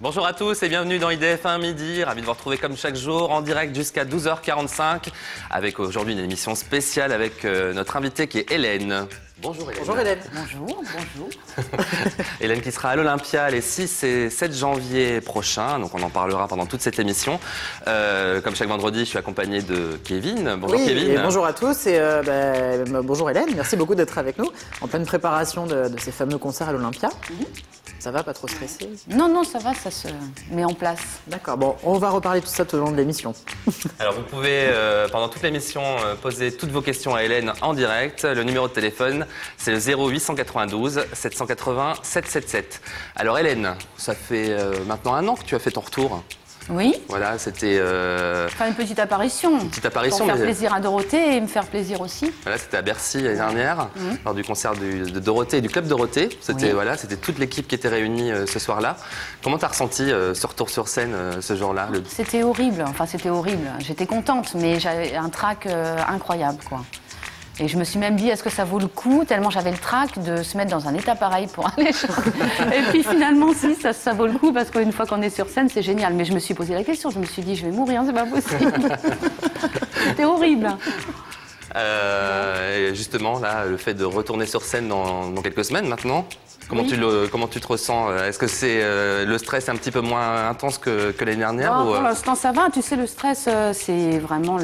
Bonjour à tous et bienvenue dans IDF1 Midi. Ravi de vous retrouver comme chaque jour en direct jusqu'à 12h45 avec aujourd'hui une émission spéciale avec notre invitée qui est Hélène. Bonjour Hélène. Bonjour Hélène. Bonjour, bonjour. Hélène qui sera à l'Olympia les 6 et 7 janvier prochains, donc on en parlera pendant toute cette émission. Comme chaque vendredi, je suis accompagné de Kevin. Bonjour Oui, Kevin. Et bonjour à tous et bonjour Hélène, merci beaucoup d'être avec nous en pleine préparation de ces fameux concerts à l'Olympia. Ça va, pas trop stressé? Non, non, ça va, ça se met en place. D'accord, bon, on va reparler de tout ça tout au long de l'émission. Alors vous pouvez pendant toute l'émission poser toutes vos questions à Hélène en direct. Le numéro de téléphone c'est le 0892 780 777. Alors Hélène, ça fait maintenant 1 an que tu as fait ton retour. Oui. Voilà, c'était... Faire une petite apparition. Une petite apparition. Pour faire plaisir à Dorothée et me faire plaisir aussi. Voilà, c'était à Bercy l'année dernière, lors du concert de Dorothée et du Club Dorothée. C'était c'était toute l'équipe qui était réunie ce soir-là. Comment t'as ressenti ce retour sur scène ce jour-là? C'était horrible, enfin c'était horrible. J'étais contente, mais j'avais un trac incroyable, quoi. Et je me suis même dit, est-ce que ça vaut le coup, tellement j'avais le trac de se mettre dans un état pareil pour aller chanter. Et puis finalement, si, ça vaut le coup, parce qu'une fois qu'on est sur scène, c'est génial. Mais je me suis posé la question, je me suis dit, je vais mourir, c'est pas possible. C'était horrible. Et justement, là, le fait de retourner sur scène dans quelques semaines maintenant, comment tu te ressens? Est-ce que c'est le stress un petit peu moins intense que l'année dernière? Pour l'instant, ça va. Tu sais, le stress, c'est vraiment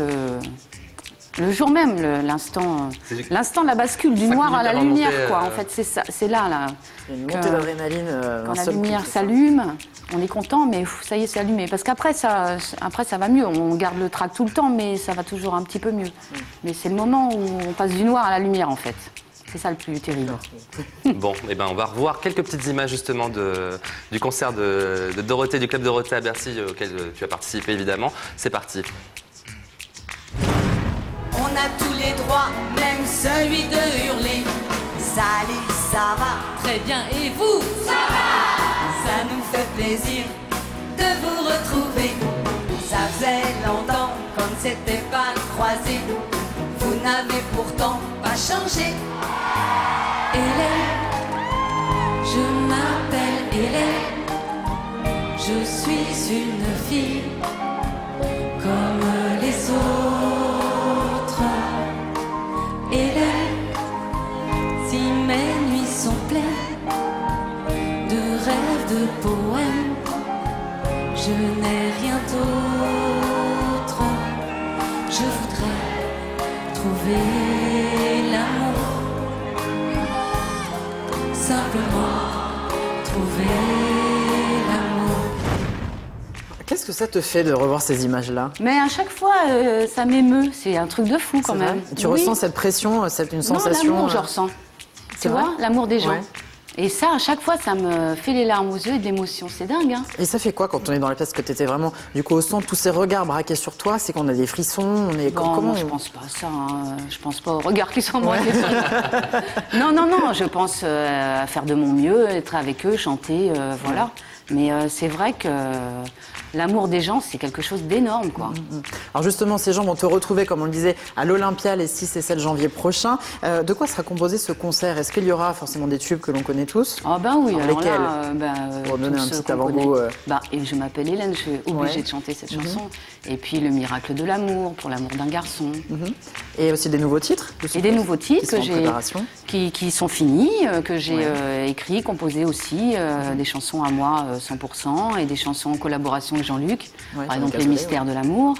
le jour même, l'instant de la bascule, du noir à la lumière, quoi. En fait, c'est ça, c'est là. Une montée d'adrénaline. Quand la lumière s'allume, on est content, mais ça y est, c'est allumé. Parce qu'après, ça va mieux. On garde le trac tout le temps, mais ça va toujours un petit peu mieux. Mais c'est le moment où on passe du noir à la lumière, en fait. C'est ça le plus terrible. Bon, et ben on va revoir quelques petites images justement du concert de Dorothée, du Club Dorothée à Bercy, auquel tu as participé évidemment. C'est parti. On a tous les droits, même celui de hurler. Salut, ça va? Très bien, et vous? Ça va? Ça nous fait plaisir de vous retrouver. Ça faisait longtemps qu'on ne s'était pas croisés. Vous n'avez pourtant pas changé. Hélène, je m'appelle Hélène. Je suis une fille comme les autres. Hélène, si mes nuits sont pleines de rêves, de poèmes, je n'ai rien d'autre. Je voudrais trouver l'amour, simplement trouver l'amour. Qu'est-ce que ça te fait de revoir ces images-là? Mais à chaque fois, ça m'émeut. C'est un truc de fou, quand même. Tu ressens cette pression, une sensation? Non, l'amour, je ressens. Tu vois, l'amour des gens. Ouais. Et ça, à chaque fois, ça me fait les larmes aux yeux et de l'émotion. C'est dingue, hein. Et ça fait quoi quand on est dans la pièce, que tu étais vraiment du coup au centre, tous ces regards braqués sur toi? C'est qu'on a des frissons, on est Bon, comment? je pense pas à ça, hein. Je pense pas aux regards qui sont braqués sur moi. Non, je pense à faire de mon mieux, être avec eux, chanter, voilà. Mais c'est vrai que l'amour des gens, c'est quelque chose d'énorme, quoi. Alors justement, ces gens vont te retrouver, comme on le disait, à l'Olympia les 6 et 7 janvier prochains. De quoi sera composé ce concert? Est-ce qu'il y aura forcément des tubes que l'on connaît tous? Ah ben oui, alors lesquels? Pour donner un petit avant-goût. Et je m'appelle Hélène, je suis obligée de chanter cette chanson. Et puis Le miracle de l'amour, pour l'amour d'un garçon. Et aussi des nouveaux titres? Et des nouveaux titres qui sont finis, que j'ai écrits, composés aussi, des chansons à moi 100% et des chansons en collaboration avec Jean-Luc, par exemple Les mystères de l'amour.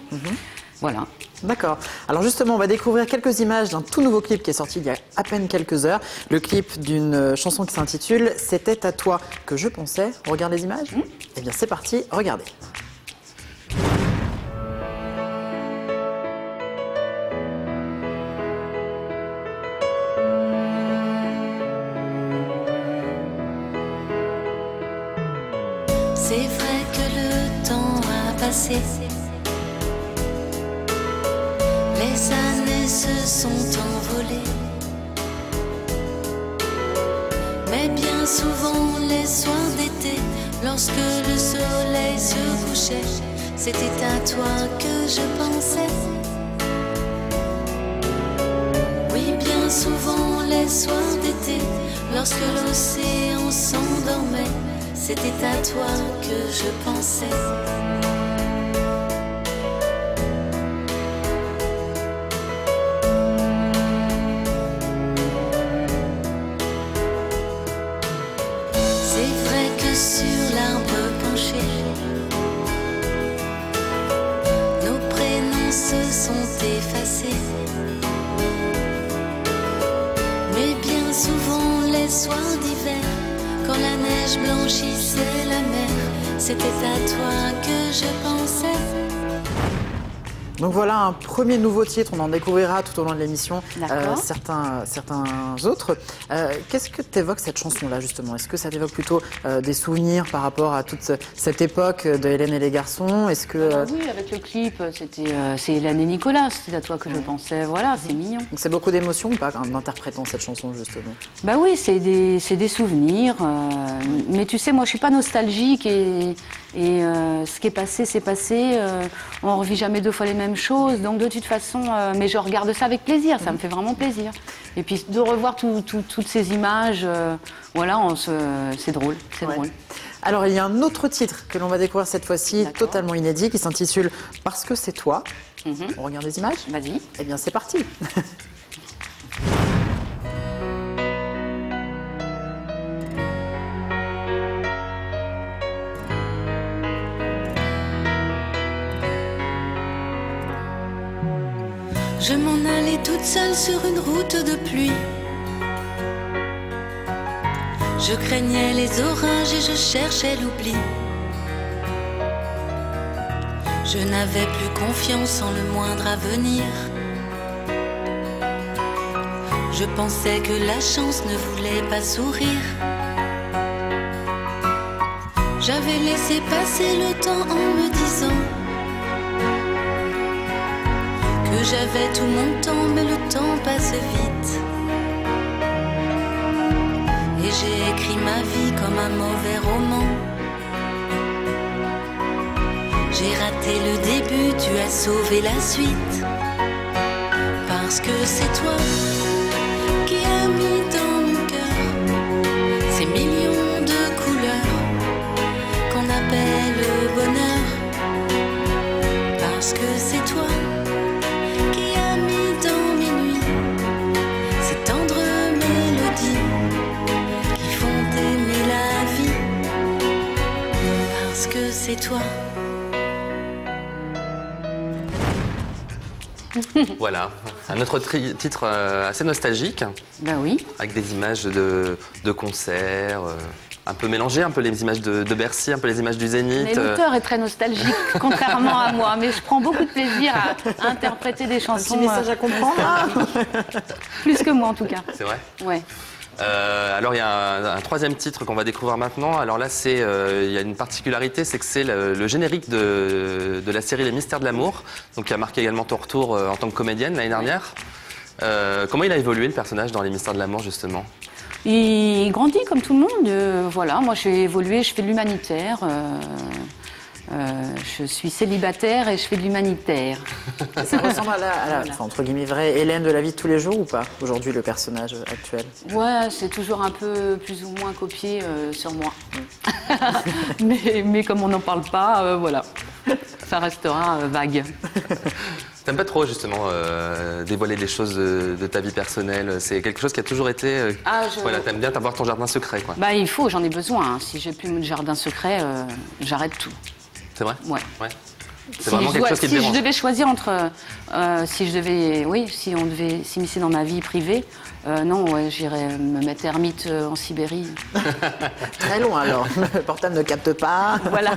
Voilà. D'accord. Alors justement, on va découvrir quelques images d'un tout nouveau clip qui est sorti il y a à peine quelques heures. Le clip d'une chanson qui s'intitule « C'était à toi que je pensais ». On regarde les images? Eh bien c'est parti, regardez. C'est vrai que le temps a passé. Les années se sont envolées. Mais bien souvent les soirs d'été, lorsque le soleil se couchait, c'était à toi que je pensais. Oui, bien souvent les soirs d'été, lorsque l'océan s'endormait, c'était à toi que je pensais. C'est vrai que sur l'arbre penché, nos prénoms se sont effacés. Mais bien souvent les soirs d'hiver, quand la neige blanchissait la mer, c'était à toi que je pensais. Donc voilà un premier nouveau titre, on en découvrira tout au long de l'émission D'accord. certains autres. Qu'est-ce que t'évoque cette chanson-là justement? Est-ce que ça t'évoque plutôt des souvenirs par rapport à toute cette époque de Hélène et les garçons? Est-ce que Oui, avec le clip, c'est Hélène et Nicolas, c'est à toi que je pensais. Voilà, c'est mignon. donc c'est beaucoup d'émotions ou pas en interprétant cette chanson justement? Bah oui, c'est des souvenirs. Mais tu sais, moi, je suis pas nostalgique et ce qui est passé, c'est passé. On revit jamais deux fois les mêmes choses. Donc de toute façon, mais je regarde ça avec plaisir. Ça me fait vraiment plaisir. Et puis de revoir toutes ces images, voilà, c'est drôle, c'est Ouais. drôle. Alors il y a un autre titre que l'on va découvrir cette fois-ci, D'accord. totalement inédit, qui s'intitule Parce que c'est toi. On regarde les images? Vas-y. Eh bien c'est parti. Je m'en allais toute seule sur une route de pluie. Je craignais les orages et je cherchais l'oubli. Je n'avais plus confiance en le moindre avenir. Je pensais que la chance ne voulait pas sourire. J'avais laissé passer le temps en me disant que j'avais tout mon temps, mais le temps passe vite. Et j'ai écrit ma vie comme un mauvais roman. J'ai raté le début, tu as sauvé la suite. Parce que c'est toi qui as mis dans mon cœur ces millions de couleurs qu'on appelle le bonheur. Parce que c'est toi qui a mis dans mes nuits ces tendres mélodies qui font aimer la vie. Parce que c'est toi. Voilà, un autre titre assez nostalgique, Bah oui. avec des images de concerts, un peu mélangées, un peu les images de Bercy, un peu les images du Mais Zénith. l'auteur est très nostalgique, contrairement à moi. Mais je prends beaucoup de plaisir à interpréter des Un chansons. petit message à comprendre. Plus que moi, en tout cas. C'est vrai. Ouais. Alors il y a un troisième titre qu'on va découvrir maintenant. Alors là, il y a une particularité, c'est que c'est le générique de la série Les Mystères de l'amour, donc qui a marqué également ton retour en tant que comédienne l'année dernière. Comment il a évolué le personnage dans Les Mystères de l'amour justement? Il grandit comme tout le monde. Voilà, moi j'ai évolué, je fais de l'humanitaire. Je suis célibataire et je fais de l'humanitaire. Ça ressemble à la Voilà. enfin, entre guillemets, vraie Hélène de la vie de tous les jours ou pas, aujourd'hui, le personnage actuel? Ouais, c'est toujours un peu plus ou moins copié sur moi. mais comme on n'en parle pas, voilà. Ça restera vague. T'aimes pas trop justement dévoiler des choses de ta vie personnelle? C'est quelque chose qui a toujours été... Voilà, t'aimes bien avoir ton jardin secret, quoi. Bah il faut, j'en ai besoin. Hein. Si j'ai plus mon jardin secret, j'arrête tout. C'est vrai? Ouais. Ouais. C'est vraiment quelque chose qui te Si dérange. je devais choisir entre, si on devait s'immiscer dans ma vie privée, non, ouais, j'irais me mettre ermite en Sibérie. Très loin alors. Le portable ne capte pas. Voilà.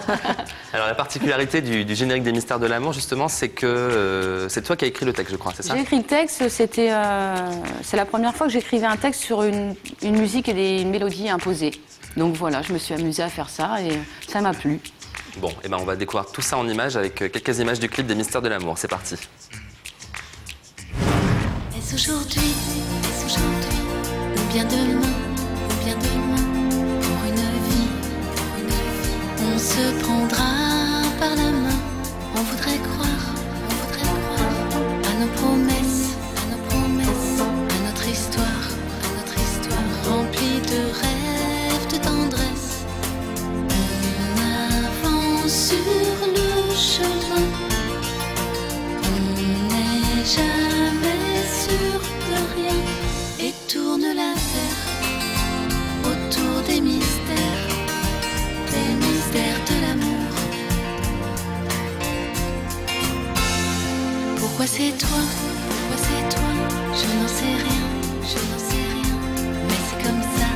Alors la particularité du générique des Mystères de l'amour, justement, c'est que c'est toi qui as écrit le texte, je crois, c'est ça? J'ai écrit le texte, c'est la première fois que j'écrivais un texte sur une musique et une mélodie imposées. Donc voilà, je me suis amusée à faire ça et ça m'a plu. Bon, et ben on va découvrir tout ça en images avec quelques images du clip des Mystères de l'amour. C'est parti. Est-ce aujourd'hui, ou bien demain, pour une vie, on se prendra par la main, on voudrait croire à nos promesses, à notre histoire, remplie de rêves, de tendresse, c'est toi, pourquoi c'est toi, je n'en sais rien, mais c'est comme ça,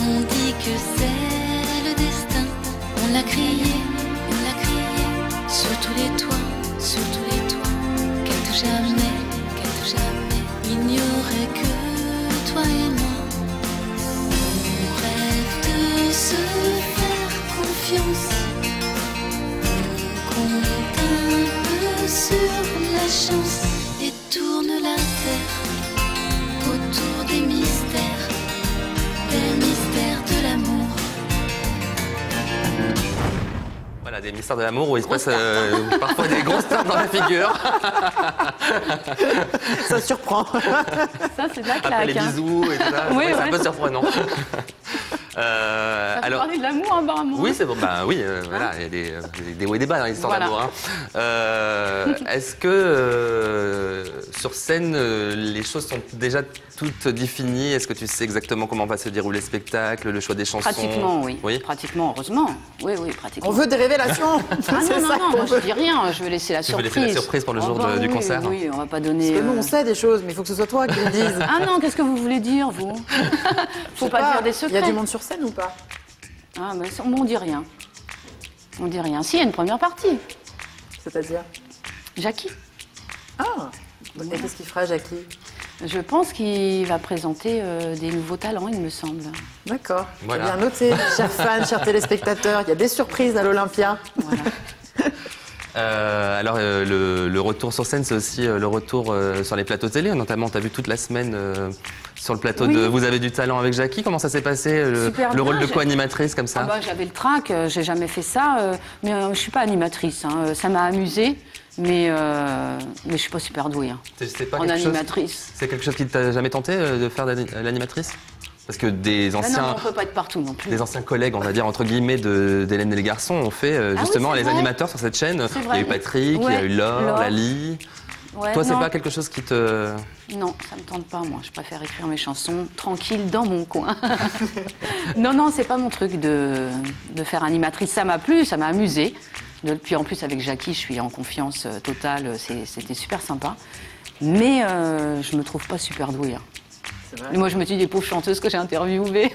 on dit que c'est le destin, on l'a crié, sur tous les toits, qu'elle touche jamais, il n'y aurait que toi et moi, on rêve de se faire confiance, on compte un peu sur la chance et tourne la terre autour des mystères de l'amour. Voilà, des mystères de l'amour où il se passe parfois des grosses tartes dans la figure. Ça surprend. Ça, c'est de la claque. Après les bisous et tout ça, Oui, c'est ouais. un peu surprenant. Ça fait parler de l'amour, apparemment. Oui, c'est bon. Bah oui, voilà, il y a des hauts et des bas dans l'histoire Voilà. d'amour. Est-ce que sur scène, les choses sont déjà toutes définies? Est-ce que tu sais exactement comment va se dérouler le spectacle, le choix des chansons? Pratiquement, oui. Pratiquement, heureusement. Oui, pratiquement. On veut des révélations. Ah C'est non, ça non, qu'on moi je veut. dis rien, je vais laisser la Tu veux surprise. laisser la surprise pour le jour du oui, concert? Oui, on va pas donner. Parce que nous, on sait des choses, mais il faut que ce soit toi qui le dise. Ah non, qu'est-ce que vous voulez dire, vous? Faut pas dire des secrets. Il y a du monde sur scène ou pas? Ah, mais on dit rien. On dit rien. Si, il y a une première partie. C'est-à-dire? Jackie. Ah. Et qu'est-ce qu'il fera, Jackie? Je pense qu'il va présenter des nouveaux talents, il me semble. D'accord. Voilà. Bien noté, chers fans, chers téléspectateurs. Il y a des surprises à l'Olympia. Voilà. Alors, le retour sur scène, c'est aussi le retour sur les plateaux télé. Notamment, tu as vu toute la semaine sur le plateau Oui. de Vous avez du talent avec Jackie. Comment ça s'est passé, Super le rôle bien, de co-animatrice comme ça? Ah bah, j'avais le trac, j'ai jamais fait ça, mais je suis pas animatrice. Hein. Ça m'a amusée, mais je suis pas super douée hein, C'est pas en quelque chose- animatrice. C'est quelque chose qui t'a jamais tenté de faire l'animatrice? Parce que des Ah non, anciens, on peut pas être partout non plus. des anciens collègues, on va dire entre guillemets, d'Hélène et les garçons ont fait oui, justement c'est les vrai. animateurs sur cette chaîne. C'est Il y a vrai. eu Patrick, il y a eu Laure, Lali. Ouais, Toi, c'est non. pas quelque chose qui te... Non, ça me tente pas, moi. Je préfère écrire mes chansons tranquille dans mon coin. non, c'est pas mon truc de faire animatrice. Ça m'a plu, ça m'a amusée. Puis en plus, avec Jackie, je suis en confiance totale. C'était super sympa. Mais je me trouve pas super douée. Hein. C'est vrai. Et moi, je me dis des pauvres chanteuses que j'ai interviewées.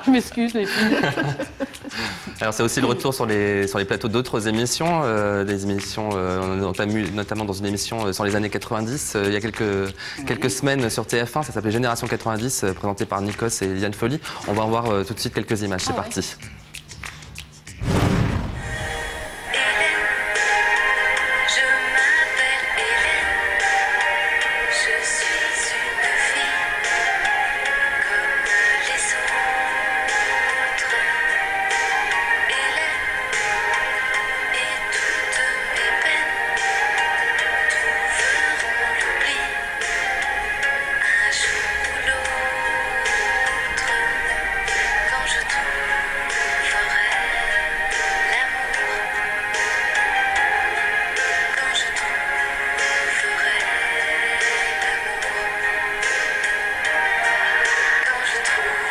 Je m'excuse, les filles. Alors c'est aussi le retour sur les plateaux d'autres émissions, des émissions notamment dans une émission sur les années 90, il y a quelques semaines sur TF1, ça s'appelait Génération 90, présenté par Nikos et Liane Folly. On va en voir tout de suite quelques images, c'est Ah ouais. parti. Je m'appelle Hélène, je suis une fille comme les autres. Hélène et toutes mes peines trouveront l'oubli un jour ou l'autre quand je trouverai l'amour. Quand je trouverai l'amour, quand je trouverai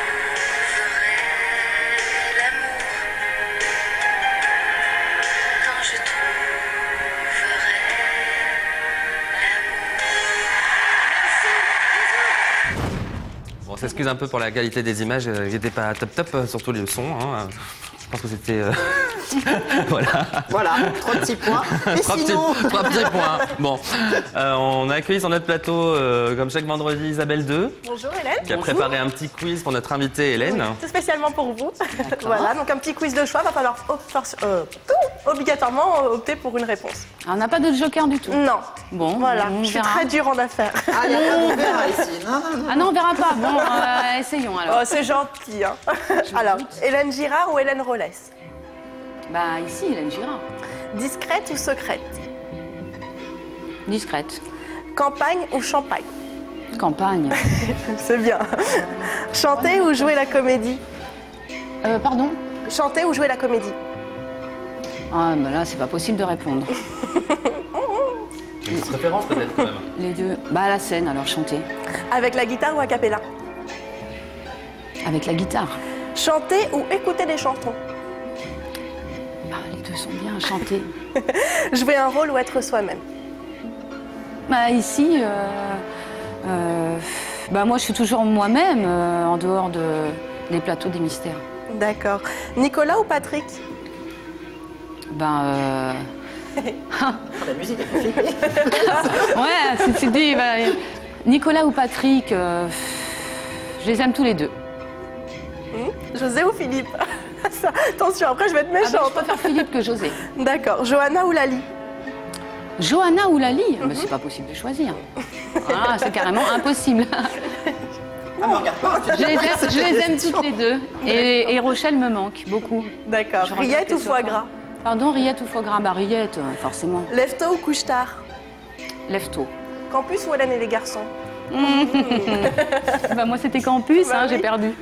l'amour, quand je trouverai l'amour. Bon, on s'excuse un peu pour la qualité des images, qui n'étaient pas top, surtout le son. Hein. Je pense que c'était... voilà. Voilà, 3 petits points. Et Trois sinon... petits points. Bon, on a accueilli sur notre plateau, comme chaque vendredi, Isabelle 2, Bonjour Hélène. qui a préparé un petit quiz pour notre invitée Hélène. Tout spécialement pour vous. Voilà, donc un petit quiz de choix, va falloir obligatoirement opter pour une réponse. Ah, on n'a pas de joker du tout. Non. Bon, Voilà, on je suis verra. très dure en affaires. Ah, il y a pas de verre ici. Non. Ah non, on verra pas. Bon, essayons alors. Oh, c'est gentil. Hein. Alors, Hélène Girard ou Hélène Rollès? Bah ici, Hélène Girard. Discrète ou secrète? Discrète. Campagne ou champagne? Campagne. C'est bien. Chanter ou jouer la comédie? Pardon? Chanter ou jouer la comédie? Ah, bah là, c'est pas possible de répondre. Une petite référence peut-être quand même. Les deux. Bah la scène, alors chanter. Avec la guitare ou a cappella? Avec la guitare. Chanter ou écouter des chansons? Les deux sont bien, chanter. Jouer un rôle ou être soi-même? Bah, ici, moi je suis toujours moi-même en dehors des plateaux des mystères. D'accord. Nicolas ou Patrick? La musique est flipper. Ouais, c'est dit. Nicolas ou Patrick, je les aime tous les deux. José ou Philippe? Attention, après je vais être méchante. Je préfère Philippe que José. D'accord. Johanna ou Lali? Johanna ou Lali? C'est pas possible de choisir. Ah, c'est carrément impossible. Regarde pas, Je les aime toutes les deux. Et Rochelle me manque beaucoup. D'accord. Je regrette Rillette qu'elle ou soit foie pas. gras? Pardon, rillette ou foie gras? Rillette, forcément. Lève-tôt ou couche-tard? Lève-tôt. Campus ou Hélène et les garçons? Moi, c'était campus, Bah oui. j'ai perdu.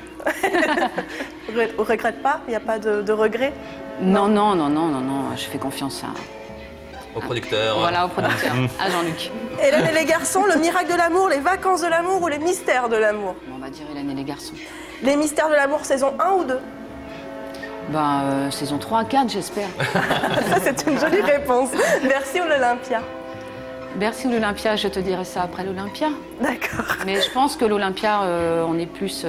Regrette pas? Il n'y a pas de regret? Non, je fais confiance Au producteur. au producteur, à Jean-Luc. Hélène et les garçons, le miracle de l'amour, les vacances de l'amour ou les mystères de l'amour? On va dire Hélène et les garçons. Les mystères de l'amour, saison 1 ou 2? Saison 3, 4, j'espère. Ça, c'est une jolie réponse. Bercy ou l'Olympia? Bercy ou l'Olympia, je te dirai ça après l'Olympia. D'accord. Mais je pense que l'Olympia, on est plus...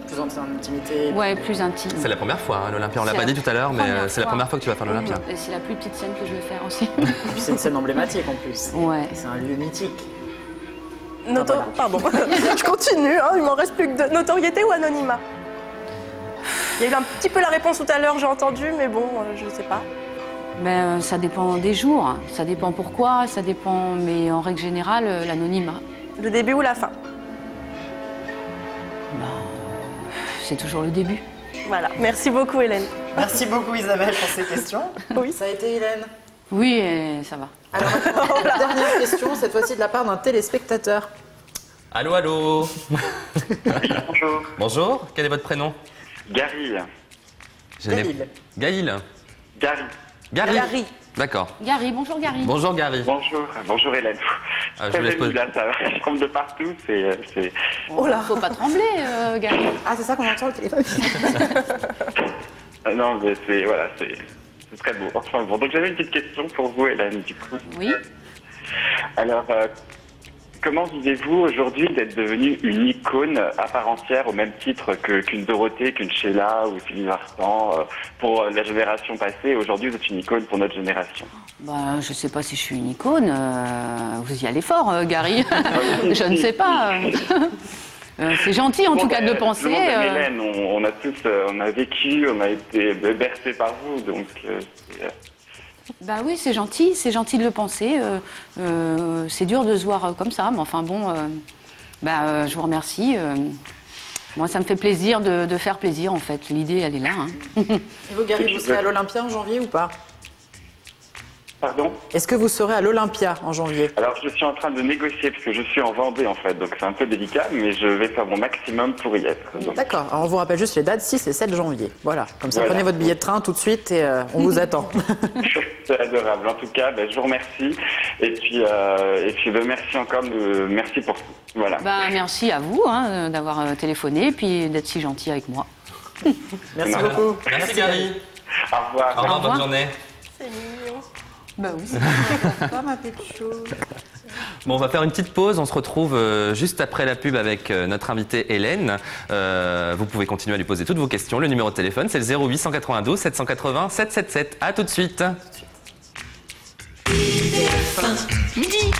Plus en intimité. Ouais, plus intime. C'est la première fois, l'Olympia. On l'a C'est pas la dit tout à l'heure, mais première c'est la fois. première fois que tu vas faire l'Olympia. Et c'est la plus petite scène que je vais faire aussi. Et puis c'est une scène emblématique en plus. Ouais. C'est un lieu mythique. Pardon, je continue, il m'en reste plus que deux. Notoriété ou anonymat? Il y a eu un petit peu la réponse tout à l'heure, j'ai entendu, mais bon, je ne sais pas. Ça dépend des jours, ça dépend pourquoi, ça dépend, mais en règle générale, l'anonymat. Le début ou la fin? C'est toujours le début. Voilà, merci beaucoup Hélène. Merci beaucoup Isabelle pour ces questions. Oui. Ça a été Hélène. Oui, ça va. Alors, dernière question, cette fois-ci de la part d'un téléspectateur. Allô, allô. Bonjour. Bonjour, quel est votre prénom? Gary. Gaël. Gaïl. Gary. Gary. Gary. D'accord. Gary, bonjour Gary. Bonjour Gary. Bonjour Hélène. Ah, je vous laisse poser. Là, ça tombe de partout, c'est... Oh là. Faut pas trembler, Gary. Ah, c'est ça qu'on entend le téléphone. Non, mais c'est très beau. Enfin bon, donc j'avais une petite question pour vous Hélène, du coup. Oui. Alors, comment vivez-vous aujourd'hui d'être devenue une icône à part entière au même titre qu'une Dorothée, qu'une Sheila ou Sylvie Vartan pour la génération passée? Aujourd'hui, vous êtes une icône pour notre génération. Je sais pas si je suis une icône. Vous y allez fort, Gary. Je ne sais pas. C'est gentil en tout cas de le penser. Tout le monde aime Hélène, on a tous, on a vécu, on a été bercés par vous, donc... Oui, c'est gentil de le penser. C'est dur de se voir comme ça, mais enfin bon, je vous remercie. Moi, ça me fait plaisir de faire plaisir en fait. L'idée, elle est là. Et vous, Gary, vous serez à l'Olympia en janvier ou pas? Pardon? Est-ce que vous serez à l'Olympia en janvier? Alors, je suis en train de négocier, parce que je suis en Vendée, en fait, donc c'est un peu délicat, mais je vais faire mon maximum pour y être. Donc. D'accord, alors on vous rappelle juste les dates, 6 et 7 janvier. Voilà, comme ça, Voilà. prenez votre billet de train tout de suite et on vous attend. C'est adorable. En tout cas, je vous remercie. Et puis merci encore, merci pour tout. Voilà. Merci à vous d'avoir téléphoné et puis d'être si gentil avec moi. Merci beaucoup. Merci Gary. Au revoir. Au revoir, revoir. bonne journée. C'est mignon. Oui. Pas ma pécho. Bon, on va faire une petite pause. On se retrouve juste après la pub avec notre invitée Hélène. Vous pouvez continuer à lui poser toutes vos questions. Le numéro de téléphone, c'est le 0892 780 777. À tout de suite. Midi.